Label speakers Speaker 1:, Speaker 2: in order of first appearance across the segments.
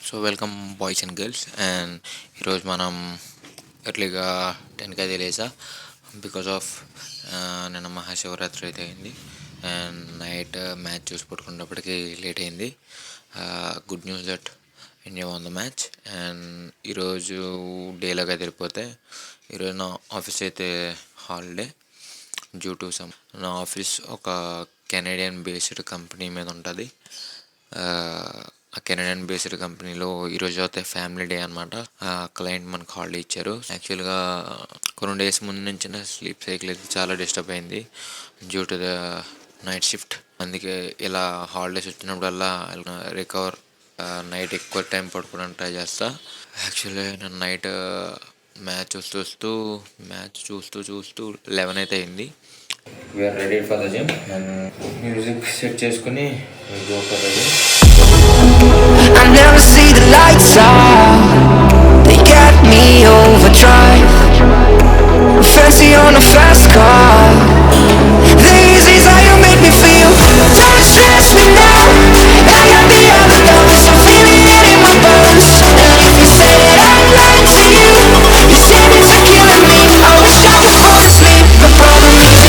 Speaker 1: So welcome boys and girls. And ఈరోజు మనం ఎర్లీగా 10కి అయితే లేసా బికాజ్ ఆఫ్ నిన్న మహాశివరాత్రి అయితే అయింది. అండ్ నైట్ మ్యాచ్ చూసి పడుకున్నప్పటికీ లేట్ అయింది. Good news that India one the match. And ఈరోజు డేలాగా తెలిపోతే ఈరోజు నా ఆఫీస్ అయితే హాలిడే డ్యూ టు సమ్. నా ఆఫీస్ ఒక కెనేడియన్ బేస్డ్ కంపెనీ మీద ఉంటుంది. ఆ కెనడియన్ బేస్డ్ కంపెనీలో ఈరోజు అయితే ఫ్యామిలీ డే అనమాట. ఆ క్లయింట్ మనకు హాలిడే ఇచ్చారు. యాక్చువల్గా కొన్ని డేస్ ముందు నుంచి నా స్లీప్ సైకిల్ అయితే చాలా డిస్టర్బ్ అయింది due to the night shift. అందుకే ఇలా హాలిడేస్ వచ్చినప్పుడల్లా రికవర్ నైట్ ఎక్కువ టైం పడుకోవడానికి ట్రై చేస్తా. యాక్చువల్లీ నేను నైట్ మ్యాచ్ చూస్తూ చూస్తూ 11 అయితే అయింది. We are ready for the gym and music set చేసుకుని go for the gym.
Speaker 2: I never see the lights out, they get me overdrive. Fancy on a fast car, this is how you make me feel. Don't stress me now, I got the other lovers, I'm feeling it in my bones. And if you say that I'm lying to you, you say that you're killing me. I wish I could fall asleep, but problem is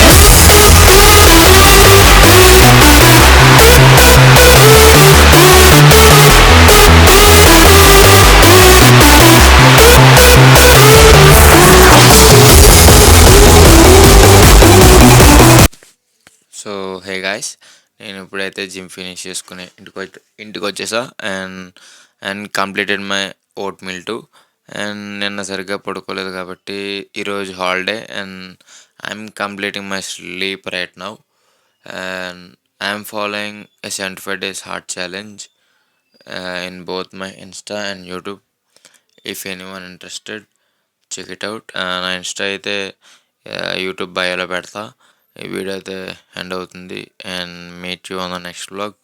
Speaker 1: so hey guys, నేను ఇప్పుడైతే gym finish చేసుకుని ఇంటికి వచ్చేసా. And completed my oatmeal too. And నిన్న సరిగ్గా పడుకోలేదు కాబట్టి ఈరోజు holiday. And I'm completing my sleep right now. And I'm following a 75 days hard challenge in both my Insta and YouTube. If anyone interested check it out. నా Insta అయితే YouTube బయోలో పెడతా. ఈ వీడియో అయితే ఎండ్ అవుతుంది. And meet you on the next vlog.